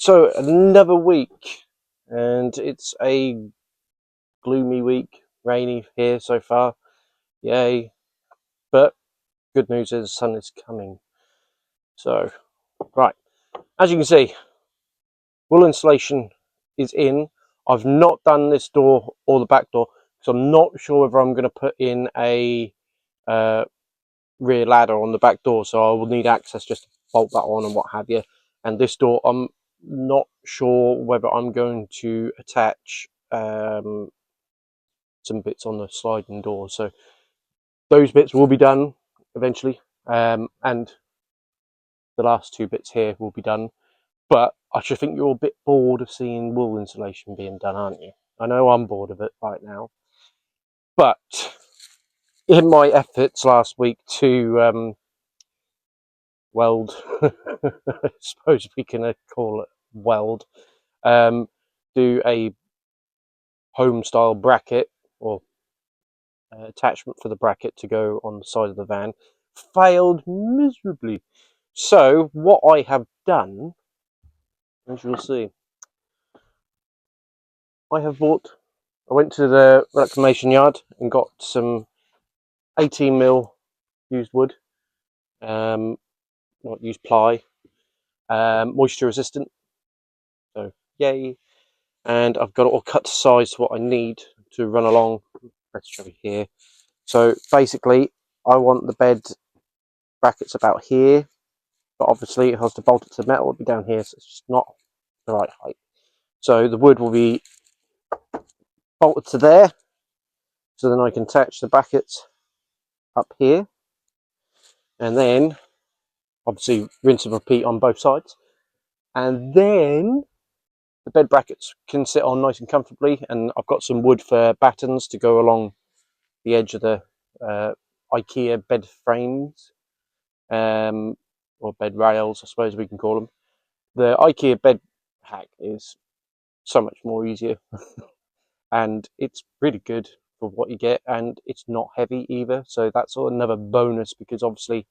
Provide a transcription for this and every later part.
So another week, and it's a gloomy week, rainy here so far. Yay! But good news is the sun is coming. So, right, as you can see, wool insulation is in. I've not done this door or the back door, so I'm not sure whether I'm going to put in a rear ladder on the back door. So I will need access just to bolt that on and what have you. And this door, I'm not sure whether I'm going to attach some bits on the sliding door. So those bits will be done eventually, and the last two bits here will be done. But I should think you're a bit bored of seeing wool insulation being done, aren't you? I know I'm bored of it right now. But in my efforts last week to weld, I suppose we can call it weld, do a home style bracket or attachment for the bracket to go on the side of the van, failed miserably. So what I have done, as you'll see, I went to the reclamation yard and got some 18mm used wood, not used ply, moisture resistant, so yay. And I've got it all cut to size to what I need to run along. Let's show you here. So basically I want the bed brackets about here, but obviously it has to bolt it to metal, it'll be down here, so it's just not the right height. So the wood will be bolted to there, so then I can attach the brackets up here, and then obviously rinse and repeat on both sides, and then the bed brackets can sit on nice and comfortably. And I've got some wood for battens to go along the edge of the IKEA bed frames, or bed rails, I suppose we can call them. The IKEA bed hack is so much more easier and it's really good for what you get, and it's not heavy either, so that's another bonus, because obviously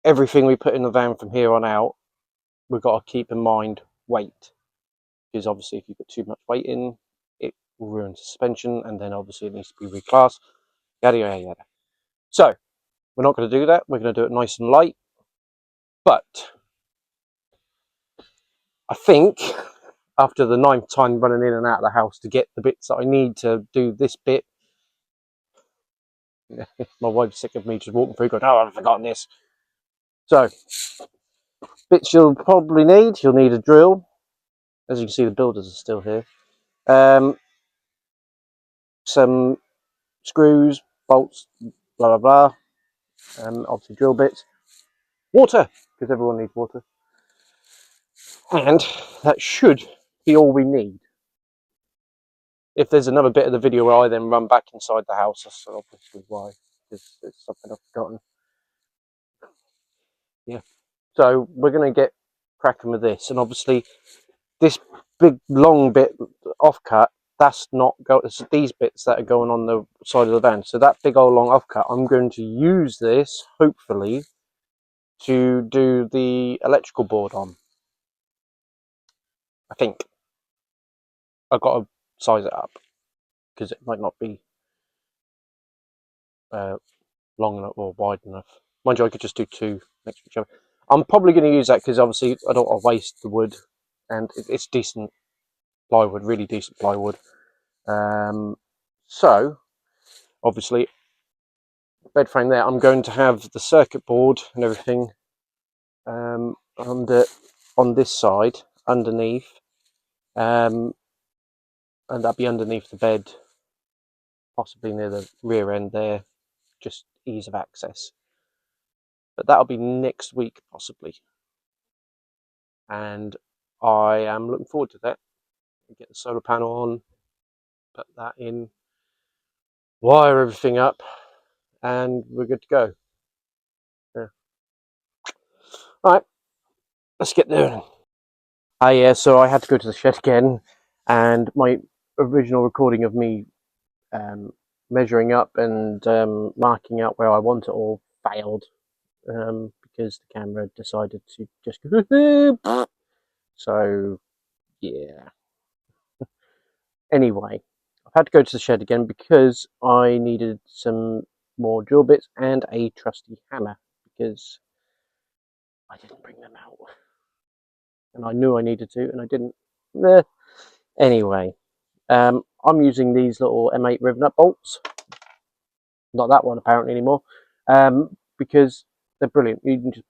everything we put in the van from here on out, we've got to keep in mind weight, because obviously if you put too much weight in, it will ruin suspension, and then obviously it needs to be reclassed, yada yada yada. So we're not going to do that, we're going to do it nice and light. But I think after the 9th time running in and out of the house to get the bits that I need to do this bit, my wife's sick of me just walking through going, oh, I've forgotten this. So bits you'll probably need, you'll need a drill. As you can see, the builders are still here. Some screws, bolts, blah blah blah. Obviously drill bits. Water, because everyone needs water. And that should be all we need. If there's another bit of the video where I then run back inside the house, that's obviously why, because it's something I've forgotten. Yeah. So we're going to get cracking with this, and obviously this big long bit offcut, that's not go. It's these bits that are going on the side of the van. So that big old long offcut, I'm going to use this hopefully to do the electrical board on. I think I've got to size it up because it might not be long enough or wide enough. Mind you, I could just do two next to each other. I'm probably going to use that because obviously I don't want to waste the wood, and it's decent plywood, really decent plywood. So obviously bed frame there, I'm going to have the circuit board and everything on this side underneath, and that'll be underneath the bed, possibly near the rear end there, just ease of access. But that'll be next week possibly, and I am looking forward to that. Get the solar panel on, put that in, wire everything up, and we're good to go. Yeah. All right, let's get there. Yeah, so I had to go to the shed again, and my original recording of me measuring up and marking out where I want it all failed, because the camera decided to just go So yeah. Anyway, I've had to go to the shed again because I needed some more drill bits and a trusty hammer because I didn't bring them out. And I knew I needed to, and I didn't. Anyway, I'm using these little M8 riv nut bolts. Not that one apparently anymore, because they're brilliant. You can just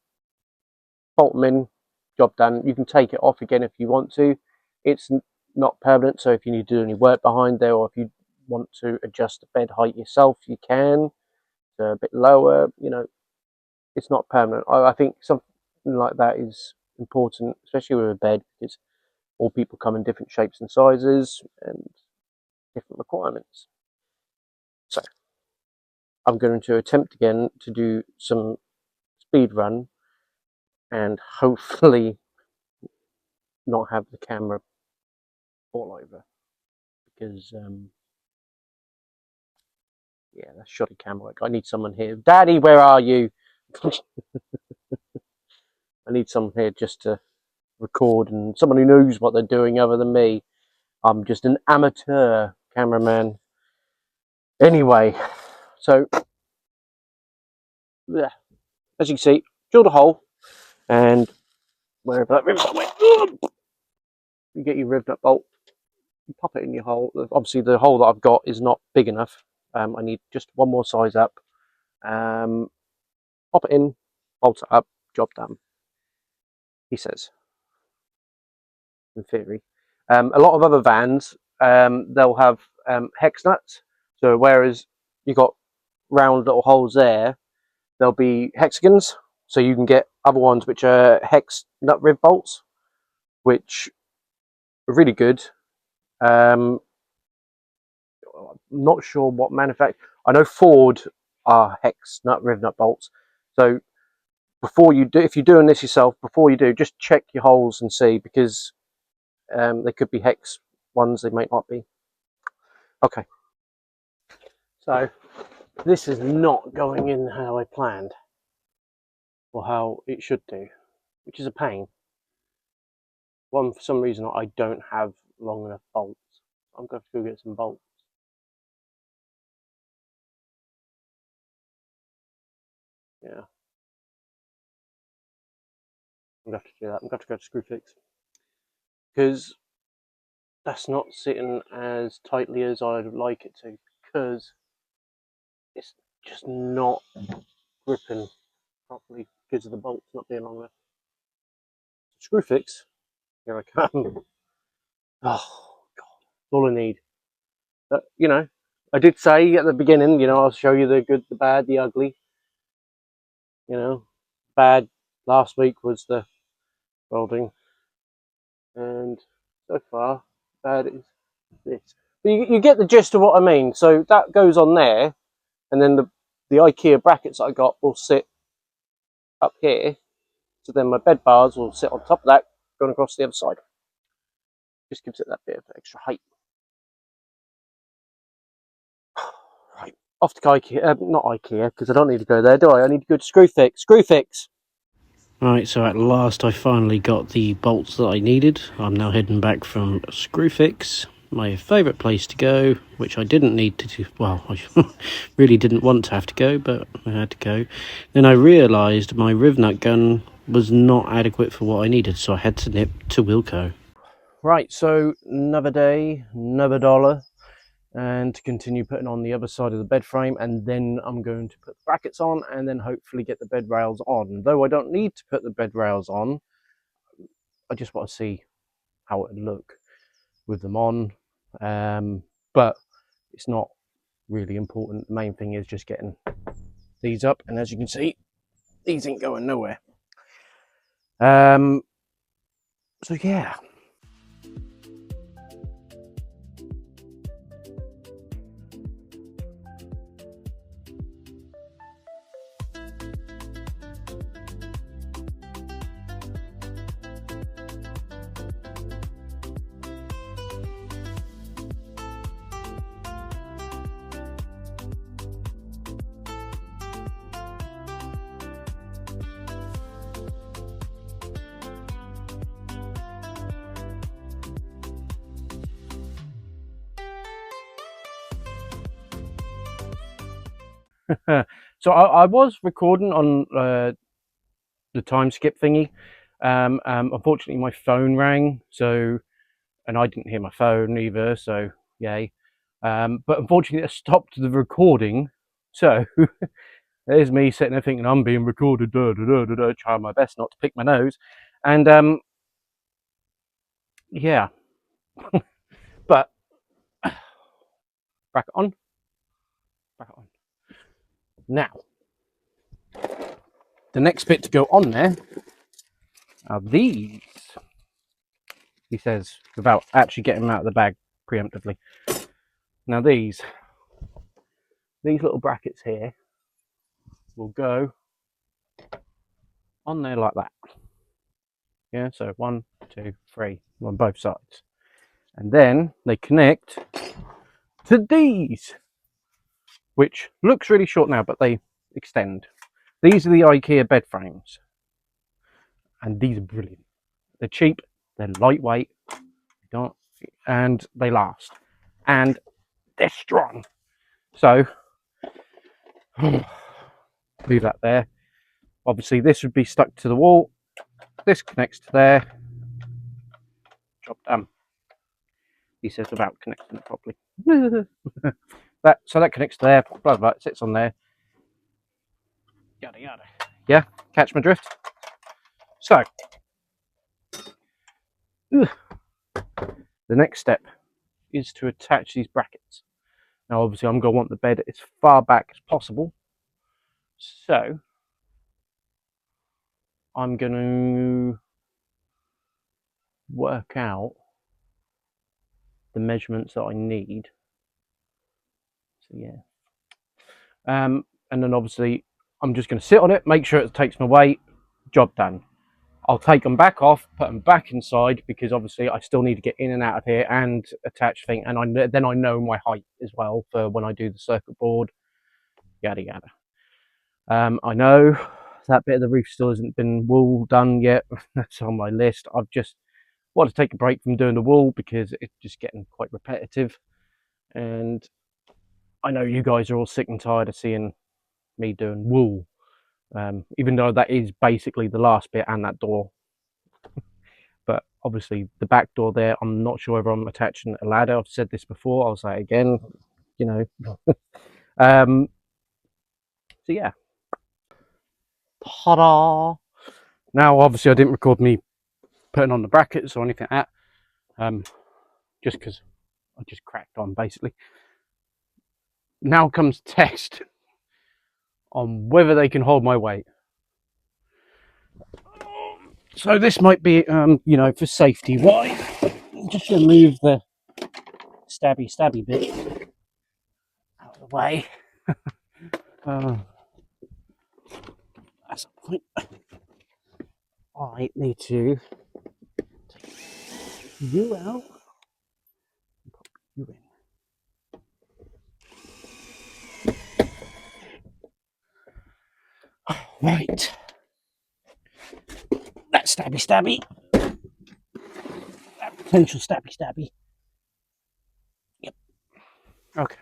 bolt them in, job done. You can take it off again if you want to. It's not permanent, so if you need to do any work behind there, or if you want to adjust the bed height yourself, you can. A bit lower, you know, it's not permanent. I think something like that is important, especially with a bed, because all people come in different shapes and sizes and different requirements. So I'm going to attempt again to do some speed run and hopefully not have the camera fall over, because yeah, that's shoddy camera work. I need someone here. Daddy, where are you? I need someone here just to record, and someone who knows what they're doing other than me. I'm just an amateur cameraman. Anyway, so yeah, as you can see, drilled a hole, and wherever that rivet went, you get your rivet bolt, you pop it in your hole. Obviously, the hole that I've got is not big enough. I need just one more size up. Pop it in, bolt it up, job done. He says, in theory. A lot of other vans, they'll have hex nuts. So whereas you got round little holes there, there'll be hexagons. So you can get other ones which are hex nut rib bolts, which are really good. I'm not sure what manufacturer. I know Ford are hex nut riv nut bolts. So before you do, if you're doing this yourself, before you do, just check your holes and see, because they could be hex ones, they might not be. Okay, so this is not going in how I planned, or how it should do, which is a pain. One, for some reason, I don't have long enough bolts. I'm going to have to go get some bolts. Yeah, I'm going to have to do that. I'm going to have to go to Screwfix, because that's not sitting as tightly as I'd like it to, because it's just not gripping properly because of the bolts not being long enough. Screwfix, here I come. Oh God, that's all I need. But, you know, I did say at the beginning, you know, I'll show you the good, the bad, the ugly. You know, bad last week was the welding, and so far, bad is this. But you get the gist of what I mean. So that goes on there, and then the IKEA brackets that I got will sit up here. So then my bed bars will sit on top of that, going across the other side. Just gives it that bit of extra height. Right, off to IKEA, not IKEA, because I don't need to go there, do I? I need to go to Screwfix. Screwfix! Right, so at last I finally got the bolts that I needed. I'm now heading back from Screwfix, my favourite place to go, which I didn't need to do. Well, I really didn't want to have to go, but I had to go. Then I realised my riv nut gun was not adequate for what I needed, so I had to nip to Wilko. Right, so another day, another dollar, and to continue putting on the other side of the bed frame, and then I'm going to put the brackets on, and then hopefully get the bed rails on. Though I don't need to put the bed rails on, I just want to see how it would look with them on, but it's not really important. The main thing is just getting these up, and as you can see, these ain't going nowhere. So yeah. So I was recording on the time skip thingy. Unfortunately, my phone rang, so and I didn't hear my phone either. So yay! But unfortunately, it stopped the recording. So there's me sitting there thinking I'm being recorded. Trying my best not to pick my nose, and yeah. But bracket on, bracket on. Now, the next bit to go on there are these. He says without actually getting them out of the bag preemptively. Now these little brackets here will go on there like that. Yeah, so 1, 2, 3 on both sides, and then they connect to these, which looks really short now, but they extend. These are the IKEA bed frames, and these are brilliant. They're cheap, they're lightweight, don't, and they last, and they're strong. So leave that there. Obviously, this would be stuck to the wall. This connects to there. Job done. He says without connecting it properly. So that connects to there. Blah blah. It sits on there. Yada yada. Yeah, catch my drift. So the next step is to attach these brackets. Now, obviously, I'm going to want the bed as far back as possible. So I'm going to work out the measurements that I need. So yeah. And then obviously I'm just going to sit on it, make sure it takes my weight, job done. I'll take them back off, put them back inside, because obviously I still need to get in and out of here and attach things, and then I know my height as well for when I do the circuit board, yada yada. I know that bit of the roof still hasn't been wool done yet. That's on my list. I've just wanted to take a break from doing the wool because it's just getting quite repetitive, and I know you guys are all sick and tired of seeing me doing wool, even though that is basically the last bit and that door. But obviously the back door there, I'm not sure whether I'm attaching a ladder. I've said this before, I'll say it again, you know. So yeah. Ta-da! Now obviously I didn't record me putting on the brackets or anything like that, just because I just cracked on basically. Now comes test on whether they can hold my weight. So this might be, you know, for safety wise. I'm just going to move the stabby bit out of the way. That's a point. I need to take you out and put you in. Right. That stabby. That potential stabby. Yep. Okay.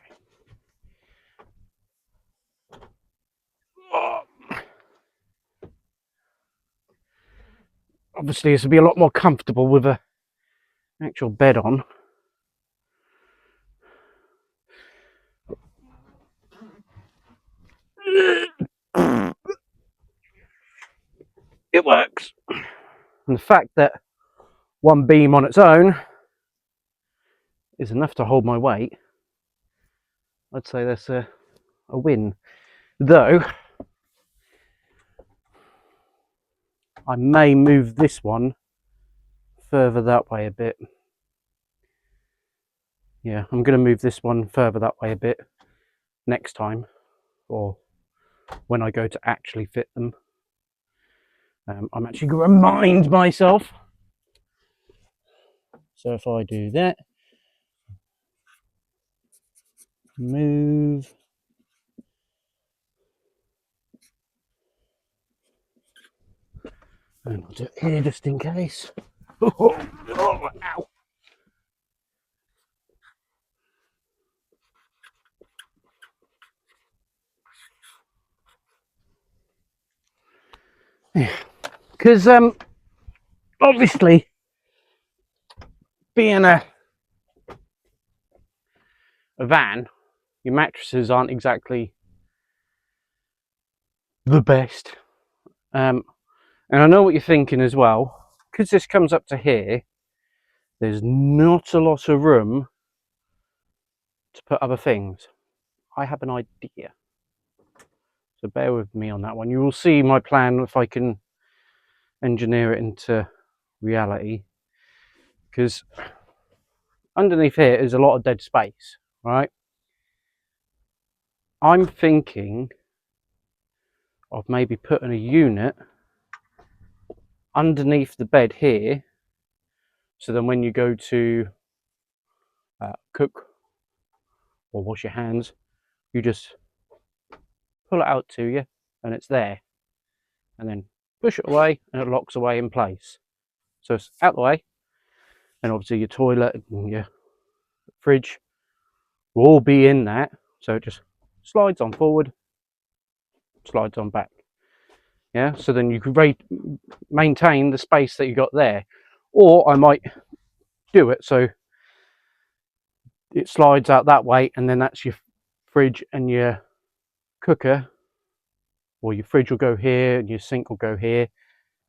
Obviously, this will be a lot more comfortable with an actual bed on. It works. And the fact that one beam on its own is enough to hold my weight, I'd say that's a win. Though, I may move this one further that way a bit. Yeah, I'm going to move this one further that way a bit next time, or when I go to actually fit them. I'm actually going to remind myself. So if I do that, move, and I'll do it here just in case. Ow. because obviously being a van, your mattresses aren't exactly the best. And I know what you're thinking as well, because this comes up to here, there's not a lot of room to put other things. I have an idea, so bear with me on that one. You will see my plan if I can engineer it into reality, because underneath here is a lot of dead space, right? I'm thinking of maybe putting a unit underneath the bed here, so then when you go to cook or wash your hands, you just pull it out to you and it's there, and then push it away and it locks away in place. So it's out the way, and obviously your toilet and your fridge will all be in that, so it just slides on forward, slides on back. Yeah, so then you could maintain the space that you got there. Or I might do it so it slides out that way, and then that's your fridge and your cooker, or your fridge will go here and your sink will go here,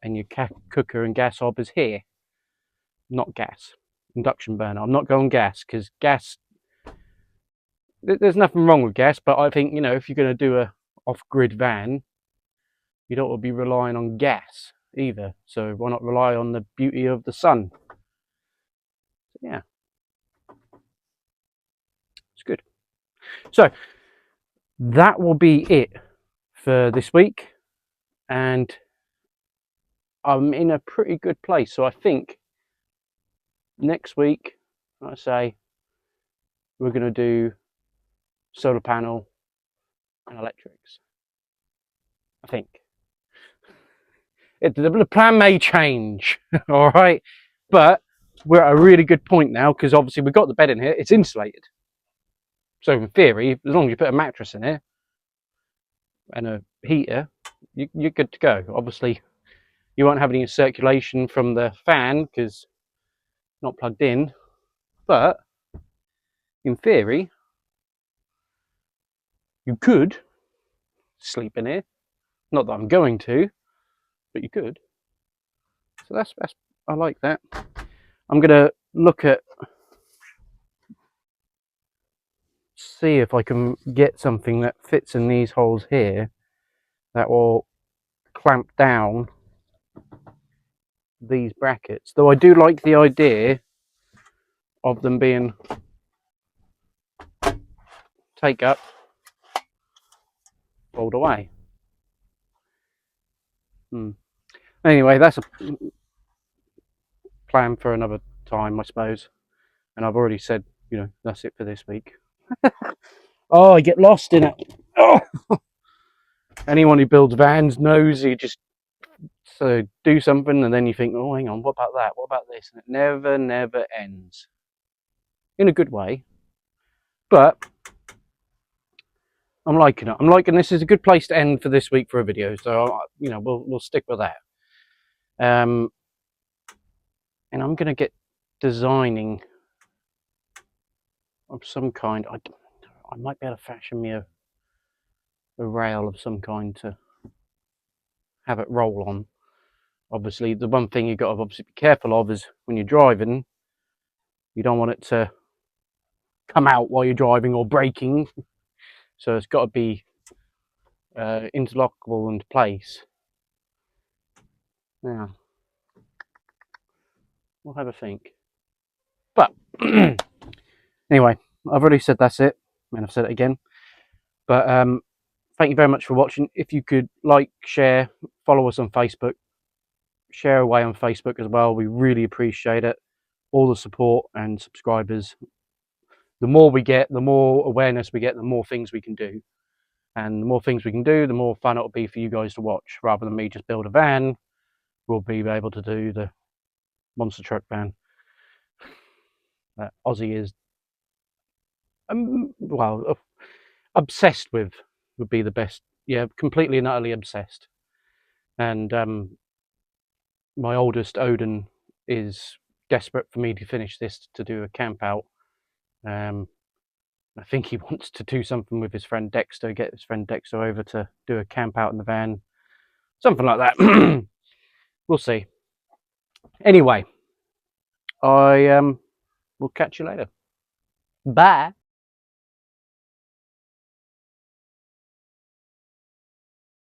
and your cooker and gas hob is here. Not gas, induction burner. I'm not going gas, because gas, there's nothing wrong with gas, but I think, you know, if you're going to do a off-grid van, you don't want to be relying on gas either, so why not rely on the beauty of the sun? Yeah, it's good. So that will be it for this week, and I'm in a pretty good place. So I think next week, I say, we're going to do solar panel and electrics. I think the plan may change, all right, but we're at a really good point now, because obviously we've got the bed in here, it's insulated, so in theory, as long as you put a mattress in it and a heater, you're good to go. Obviously you won't have any circulation from the fan because it's not plugged in, but in theory you could sleep in here. Not that I'm going to, but you could. So that's I like that. I'm gonna look at, see if I can get something that fits in these holes here that will clamp down these brackets. Though I do like the idea of them being take up, fold away. Anyway, that's a plan for another time, I suppose. And I've already said, you know, that's it for this week. Oh, I get lost in it. Oh! Anyone who builds vans knows you just do something and then you think, oh, hang on, what about that? What about this? And it never ends. In a good way. But I'm liking it. I'm liking this. Is a good place to end for this week for a video. So, you know, we'll stick with that. And I'm going to get designing of some kind. I might be able to fashion me a rail of some kind to have it roll on. Obviously, the one thing you've got to obviously be careful of is when you're driving, you don't want it to come out while you're driving or braking. So it's got to be interlockable into place. Now, we'll have a think. But anyway, I've already said that's it, and I've said it again. But thank you very much for watching. If you could like, share, follow us on Facebook, share away on Facebook as well. We really appreciate it. All the support and subscribers. The more we get, the more awareness we get, the more things we can do. And the more things we can do, the more fun it'll be for you guys to watch. Rather than me just build a van, we'll be able to do the monster truck van that Aussie is, well, obsessed with, would be the best. Yeah, completely and utterly obsessed. And my oldest Odin is desperate for me to finish this to do a camp out. I think he wants to do something with his friend Dexter, get his friend Dexter over to do a camp out in the van, something like that. We'll see. Anyway, I will catch you later. Bye.